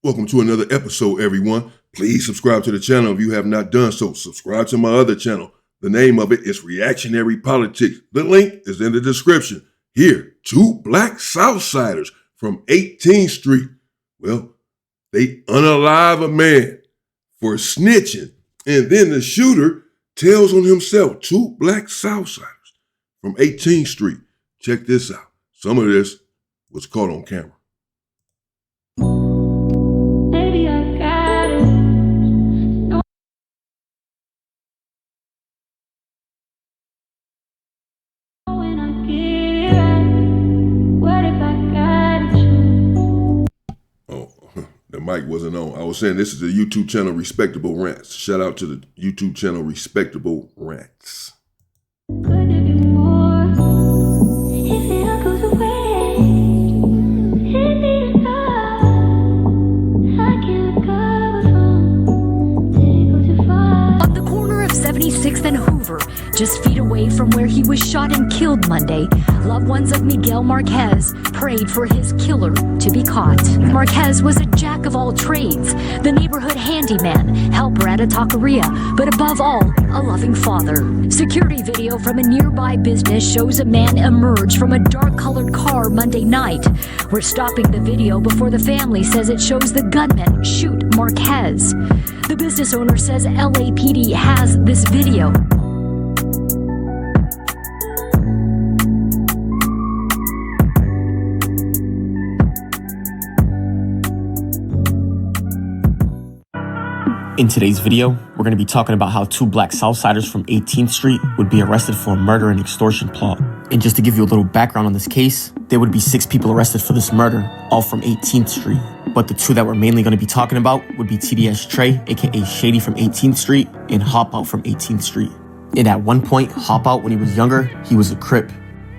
Welcome to another episode, everyone. Please subscribe to the channel if you have not done so. Subscribe to my other channel. The name of it is Reactionary Politics. The link is in the description. Here, two black Southsiders from 18th Street. Well, they unalive a man for snitching. And then the shooter tells on himself. Two black Southsiders from 18th Street. Check this out. Some of this was caught on camera. The mic wasn't on. I was saying this is the YouTube channel Respectable Rants. Shout out to the YouTube channel Respectable Rants. Could there be more? If it all goes away, it is I can't recover from. Did it go too far? On the corner of 76th and Hoover, just feet away from where he was shot and killed Monday, loved ones of Miguel Marquez prayed for his killer to be caught. Marquez was a jack of all trades, the neighborhood handyman, helper at a taqueria, but above all, a loving father. Security video from a nearby business shows a man emerge from a dark-colored car Monday night. We're stopping the video before the family says it shows the gunman shoot Marquez. The business owner says LAPD has this video. In today's video, we're going to be talking about how two black Southsiders from 18th Street would be arrested for a murder and extortion plot. And just to give you a little background on this case, there would be 6 people arrested for this murder, all from 18th Street. But the 2 that we're mainly going to be talking about would be TDS Trey, aka Shady from 18th Street, and Hop Out from 18th Street. And at one point, Hop Out, when he was younger, he was a Crip.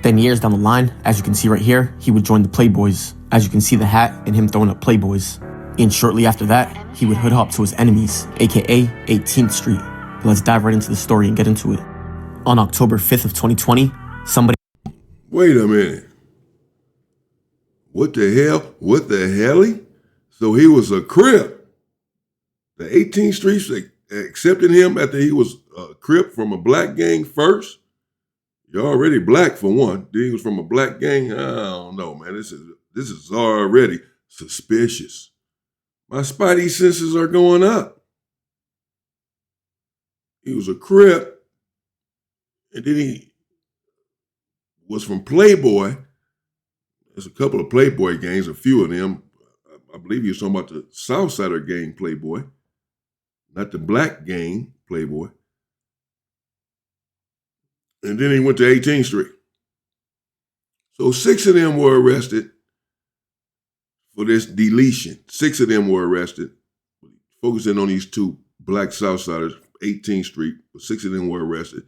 Then years down the line, as you can see right here, he would join the Playboys. As you can see the hat and him throwing up Playboys. And shortly after that, he would hood hop to his enemies, aka 18th Street. Let's dive right into the story and get into it. On October 5th of 2020, somebody... Wait a minute. What the hell? What the helly? So he was a Crip. The 18th Street accepted him after he was a Crip from a black gang first? You're already black for one. Then he was from a black gang? I don't know, man. This is already suspicious. My spidey senses are going up. He was a Crip, and then he was from Playboy. There's a couple of Playboy gangs, a few of them. I believe he was talking about the Southsider gang Playboy, not the black gang Playboy. And then he went to 18th Street. So 6 of them were arrested for this deletion. 6 of them were arrested, focusing on these 2 black Southsiders, 18th Street, but 6 of them were arrested.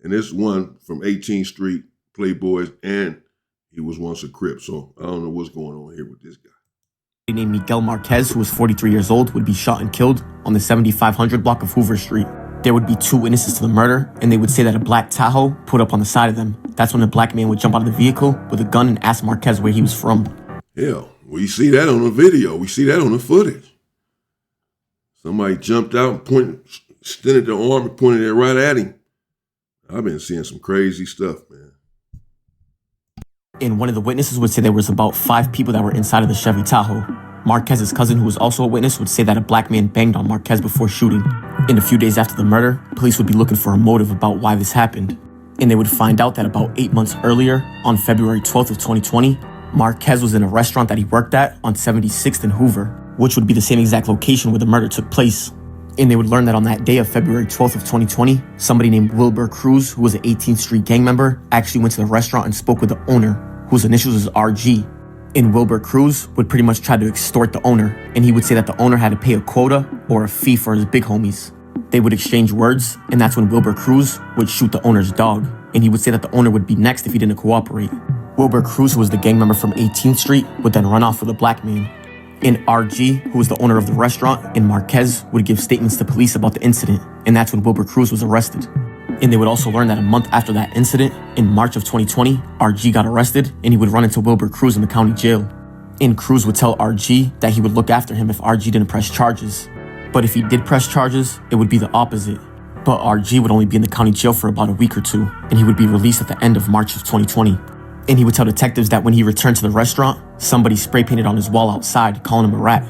And this one from 18th Street, Playboys, and he was once a Crip. So I don't know what's going on here with this guy. named Miguel Marquez, who was 43 years old, would be shot and killed on the 7500 block of Hoover Street. There would be 2 witnesses to the murder, and they would say that a black Tahoe put up on the side of them. That's when the black man would jump out of the vehicle with a gun and ask Marquez where he was from. Yeah, we see that on the video. We see that on the footage. Somebody jumped out and extended their arm and pointed it right at him. I've been seeing some crazy stuff, man. And one of the witnesses would say there was about 5 people that were inside of the Chevy Tahoe. Marquez's cousin, who was also a witness, would say that a black man banged on Marquez before shooting. And a few days after the murder, police would be looking for a motive about why this happened. And they would find out that about 8 months earlier, on February 12th of 2020, Marquez was in a restaurant that he worked at on 76th and Hoover, which would be the same exact location where the murder took place. And they would learn that on that day of February 12th of 2020, somebody named Wilbur Cruz, who was an 18th Street gang member, actually went to the restaurant and spoke with the owner, whose initials is RG. And Wilbur Cruz would pretty much try to extort the owner, and he would say that the owner had to pay a quota or a fee for his big homies. They would exchange words, and that's when Wilbur Cruz would shoot the owner's dog, and he would say that the owner would be next if he didn't cooperate. Wilbur Cruz, who was the gang member from 18th Street, would then run off with a black man. And RG, who was the owner of the restaurant, and Marquez would give statements to police about the incident, and that's when Wilbur Cruz was arrested. And they would also learn that a month after that incident, in March of 2020, RG got arrested, and he would run into Wilbur Cruz in the county jail. And Cruz would tell RG that he would look after him if RG didn't press charges. But if he did press charges, it would be the opposite. But RG would only be in the county jail for about a week or two, and he would be released at the end of March of 2020. And he would tell detectives that when he returned to the restaurant, somebody spray painted on his wall outside, calling him a rat.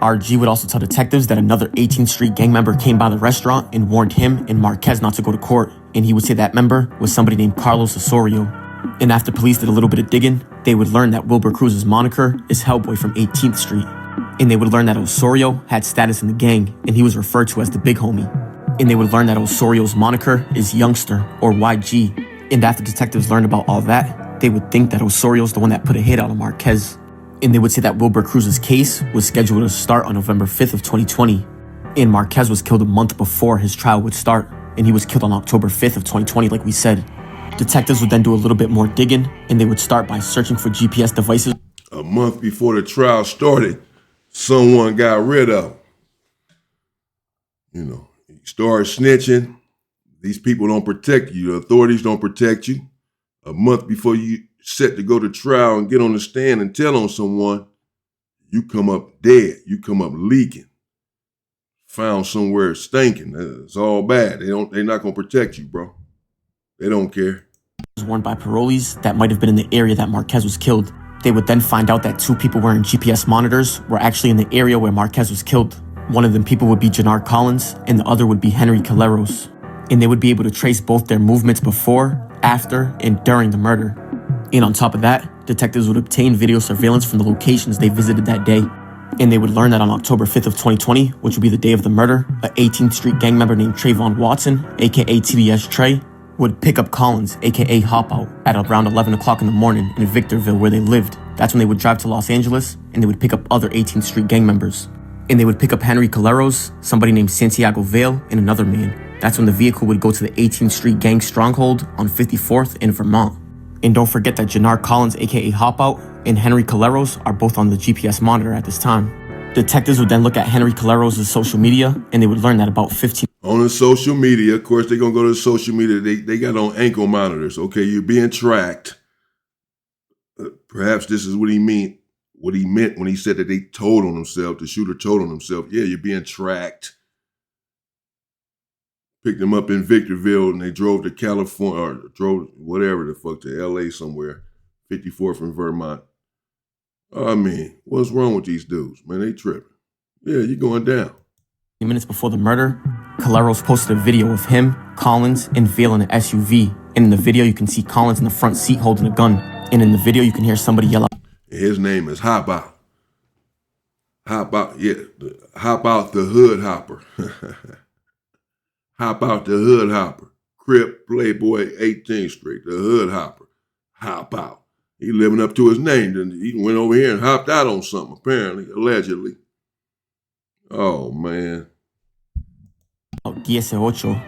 RG would also tell detectives that another 18th Street gang member came by the restaurant and warned him and Marquez not to go to court, and he would say that member was somebody named Carlos Osorio. And after police did a little bit of digging, they would learn that Wilbur Cruz's moniker is Hellboy from 18th Street. And they would learn that Osorio had status in the gang, and he was referred to as the big homie. And they would learn that Osorio's moniker is Youngster, or YG. And after detectives learned about all that, they would think that Osorio's the one that put a hit out on Marquez. And they would say that Wilbur Cruz's case was scheduled to start on November 5th of 2020. And Marquez was killed a month before his trial would start, and he was killed on October 5th of 2020, like we said. Detectives would then do a little bit more digging, and they would start by searching for GPS devices. A month before the trial started, someone got rid of him. You start snitching. These people don't protect you. The authorities don't protect you. A month before you set to go to trial and get on the stand and tell on someone, you come up dead. You come up leaking. Found somewhere stinking. It's all bad. They're not going to protect you, bro. They don't care. Was worn by parolees that might have been in the area that Marquez was killed. They would then find out that two people wearing GPS monitors were actually in the area where Marquez was killed. One of them people would be Jannar Collins, and the other would be Henry Caleros. And they would be able to trace both their movements before, after, and during the murder. And on top of that, detectives would obtain video surveillance from the locations they visited that day. And they would learn that on October 5th of 2020, which would be the day of the murder, a 18th Street gang member named Trayvon Watson, aka TBS Trey, would pick up Collins, aka Hop Out, at around 11 o'clock in the morning in Victorville where they lived. That's when they would drive to Los Angeles, and they would pick up other 18th Street gang members. And they would pick up Henry Caleros, somebody named Santiago Vale, and another man. That's when the vehicle would go to the 18th Street gang stronghold on 54th in Vermont. And don't forget that Jannar Collins, aka Hop Out, and Henry Caleros are both on the GPS monitor at this time. Detectives would then look at Henry Caleros' social media, and they would learn that about 15... On the social media, of course, they're going to go to the social media. They got on ankle monitors. Okay, you're being tracked. Perhaps this is what he meant when he said that they told on himself, the shooter told on himself. Yeah, you're being tracked. Picked them up in Victorville, and they drove to California, or drove whatever the fuck, to L.A. somewhere, 54th in Vermont. I mean, what's wrong with these dudes? Man, they tripping. Yeah, you're going down. Minutes before the murder, Caleros posted a video of him, Collins, and Vale in an SUV. And in the video, you can see Collins in the front seat holding a gun. And in the video, you can hear somebody yell out. His name is Hop Out. Hop Out, yeah. Hop Out the Hood Hopper. Hop Out the Hood Hopper. Crip, Playboy, 18th Street, the Hood Hopper. Hop Out. He living up to his name. Then he went over here and hopped out on something, apparently, allegedly. Oh, man. 18,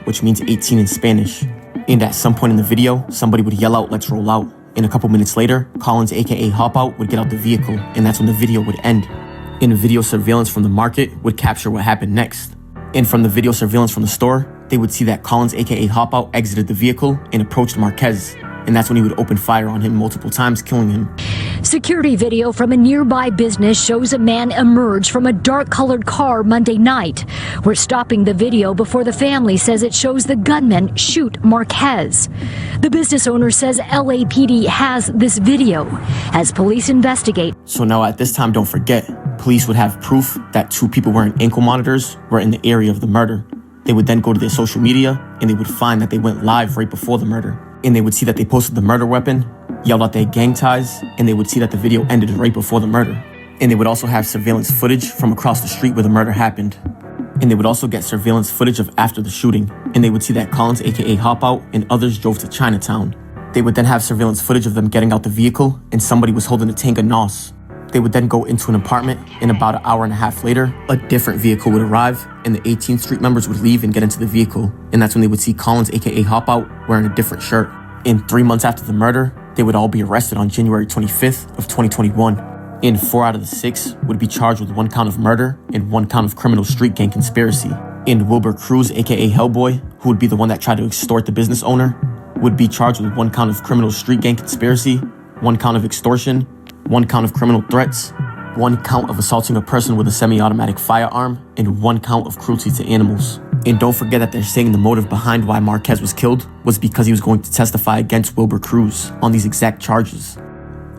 which means 18 in Spanish. And at some point in the video, somebody would yell out, "Let's roll out." And a couple minutes later, Collins, aka Hop Out, would get out the vehicle, and that's when the video would end. And video surveillance from the market would capture what happened next. And from the video surveillance from the store, they would see that Collins, aka Hop Out, exited the vehicle and approached Marquez. And that's when he would open fire on him multiple times, killing him. Security video from a nearby business shows a man emerge from a dark-colored car Monday night. We're stopping the video before the family says it shows the gunman shoot Marquez. The business owner says LAPD has this video as police investigate. So now at this time, don't forget, police would have proof that two people wearing ankle monitors were in the area of the murder. They would then go to their social media, and they would find that they went live right before the murder. And they would see that they posted the murder weapon, yelled out their gang ties, and they would see that the video ended right before the murder. And they would also have surveillance footage from across the street where the murder happened. And they would also get surveillance footage of after the shooting, and they would see that Collins, aka Hop Out, and others drove to Chinatown. They would then have surveillance footage of them getting out the vehicle, and somebody was holding a tank of NOS. They would then go into an apartment, and about an hour and a half later, a different vehicle would arrive, and the 18th Street members would leave and get into the vehicle. And that's when they would see Collins, aka Hop Out, wearing a different shirt. And 3 months after the murder, they would all be arrested on January 25th of 2021. And 4 out of the 6 would be charged with 1 count of murder and 1 count of criminal street gang conspiracy. And Wilbur Cruz, aka Hellboy, who would be the one that tried to extort the business owner, would be charged with 1 count of criminal street gang conspiracy, 1 count of extortion, 1 count of criminal threats, 1 count of assaulting a person with a semi-automatic firearm, and 1 count of cruelty to animals. And don't forget that they're saying the motive behind why Marquez was killed was because he was going to testify against Wilbur Cruz on these exact charges.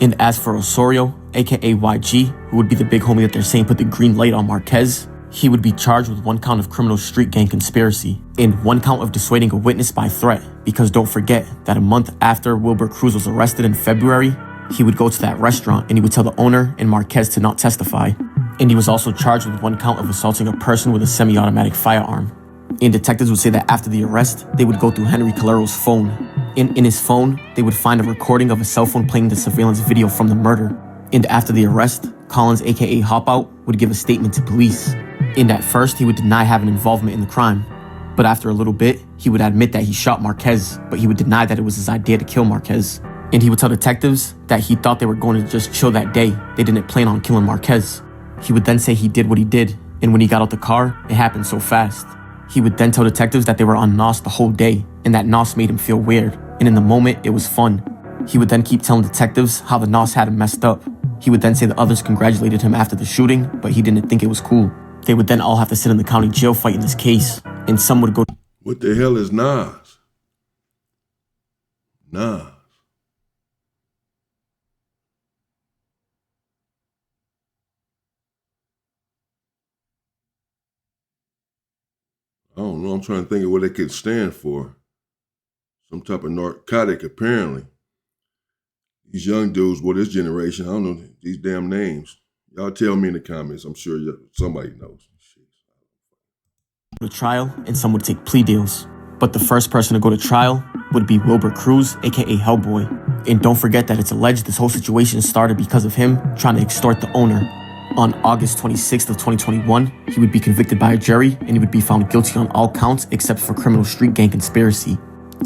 And as for Osorio, aka YG, who would be the big homie that they're saying put the green light on Marquez, he would be charged with 1 count of criminal street gang conspiracy and 1 count of dissuading a witness by threat, because don't forget that a month after Wilbur Cruz was arrested in February, he would go to that restaurant and he would tell the owner and Marquez to not testify. And he was also charged with 1 count of assaulting a person with a semi-automatic firearm. And detectives would say that after the arrest, they would go through Henry Calero's phone. And in his phone, they would find a recording of a cell phone playing the surveillance video from the murder. And after the arrest, Collins, aka Hop Out, would give a statement to police. And at first, he would deny having involvement in the crime. But after a little bit, he would admit that he shot Marquez, but he would deny that it was his idea to kill Marquez. And he would tell detectives that he thought they were going to just chill that day. They didn't plan on killing Marquez. He would then say he did what he did, and when he got out the car, it happened so fast. He would then tell detectives that they were on NOS the whole day, and that NOS made him feel weird, and in the moment, it was fun. He would then keep telling detectives how the NOS had him messed up. He would then say the others congratulated him after the shooting, but he didn't think it was cool. They would then all have to sit in the county jail fighting this case, and some would go... What the hell is Nas? Nas. I don't know. I'm trying to think of what it could stand for. Some type of narcotic, apparently. These young dudes, well, this generation, I don't know these damn names. Y'all tell me in the comments. I'm sure somebody knows. to trial, and some would take plea deals. But the first person to go to trial would be Wilbur Cruz, aka Hellboy. And don't forget that it's alleged this whole situation started because of him trying to extort the owner. On August 26th of 2021, he would be convicted by a jury and he would be found guilty on all counts except for criminal street gang conspiracy.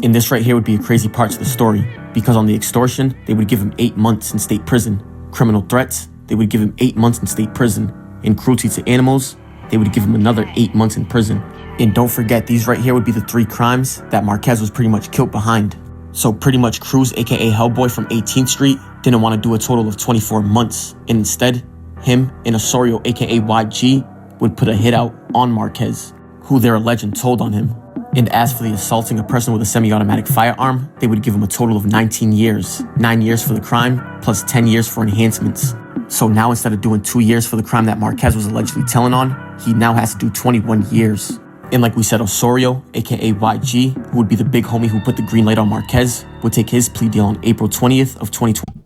And this right here would be a crazy part to the story, because on the extortion, they would give him 8 months in state prison. Criminal threats, they would give him 8 months in state prison. And cruelty to animals, they would give him another 8 months in prison. And don't forget, these right here would be the 3 crimes that Marquez was pretty much killed behind. So pretty much Cruz, aka Hellboy from 18th Street, didn't want to do a total of 24 months. And instead, him and Osorio, aka YG, would put a hit out on Marquez, who they're alleging told on him. And as for the assaulting a person with a semi-automatic firearm, they would give him a total of 19 years. 9 years for the crime, plus 10 years for enhancements. So now instead of doing 2 years for the crime that Marquez was allegedly telling on, he now has to do 21 years. And like we said, Osorio, aka YG, who would be the big homie who put the green light on Marquez, would take his plea deal on April 20th of 2020.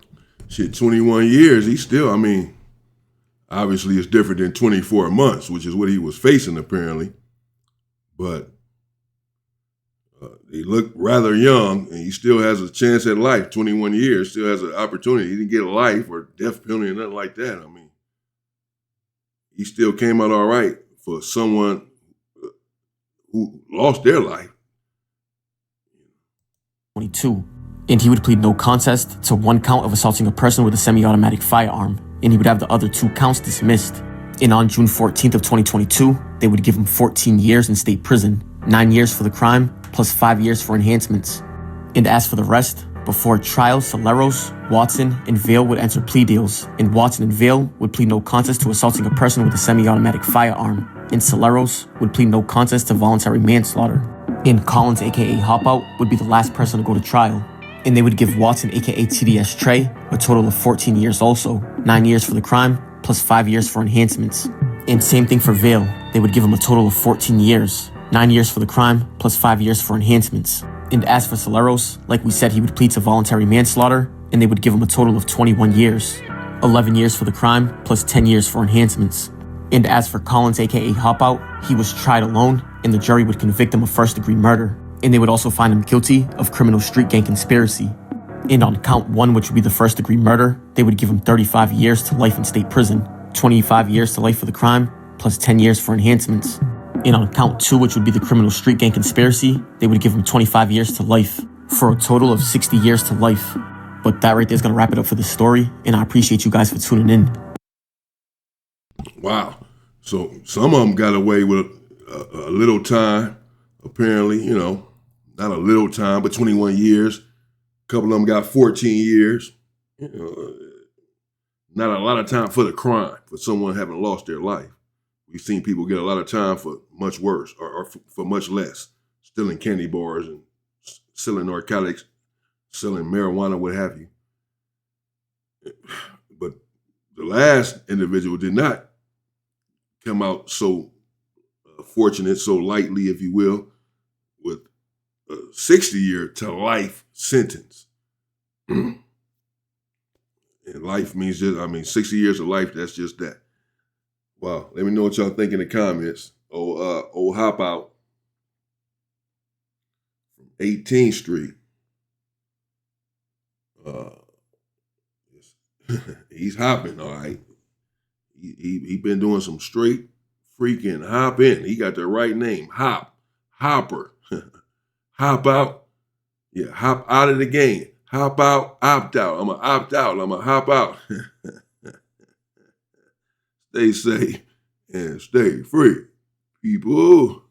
Shit, 21 years, he still, obviously it's different than 24 months, which is what he was facing apparently. But he looked rather young, and he still has a chance at life. 21 years, still has an opportunity. He didn't get a life or death penalty or nothing like that. He still came out all right for someone who lost their life. 22. And he would plead no contest to 1 count of assaulting a person with a semi-automatic firearm, and he would have the other 2 counts dismissed. And on June 14th of 2022, they would give him 14 years in state prison, 9 years for the crime, plus 5 years for enhancements. And as for the rest, before trial, Soleros, Watson, and Vale would enter plea deals, and Watson and Vale would plead no contest to assaulting a person with a semi-automatic firearm, and Soleros would plead no contest to voluntary manslaughter. And Collins, aka Hop Out, would be the last person to go to trial. And they would give Watson, aka TDS Trey, a total of 14 years also, 9 years for the crime, plus 5 years for enhancements. And same thing for Vale, they would give him a total of 14 years, 9 years for the crime, plus 5 years for enhancements. And as for Soleros, like we said, he would plead to voluntary manslaughter, and they would give him a total of 21 years, 11 years for the crime, plus 10 years for enhancements. And as for Collins, aka Hop Out, he was tried alone, and the jury would convict him of first-degree murder. And they would also find him guilty of criminal street gang conspiracy. And on count 1, which would be the first-degree murder, they would give him 35 years to life in state prison, 25 years to life for the crime, plus 10 years for enhancements. And on count 2, which would be the criminal street gang conspiracy, they would give him 25 years to life, for a total of 60 years to life. But that right there is going to wrap it up for the story, and I appreciate you guys for tuning in. Wow. So some of them got away with a little time, apparently, not a little time, but 21 years. A couple of them got 14 years. not a lot of time for the crime, for someone having lost their life. We've seen people get a lot of time for much worse or for much less, stealing candy bars and selling narcotics, selling marijuana, what have you. But the last individual did not come out so fortunate, so lightly, if you will, with a 60-year to life sentence. And life means 60 years of life, that's just that. Wow. Let me know what y'all think in the comments. Old Hop Out from 18th Street. He's hopping, all right. He been doing some straight freaking hopping. He got the right name. Hopper. Hop out. Yeah, hop out of the game. Hop out, opt out. I'm going to opt out. I'm going to hop out. Stay safe and stay free, people.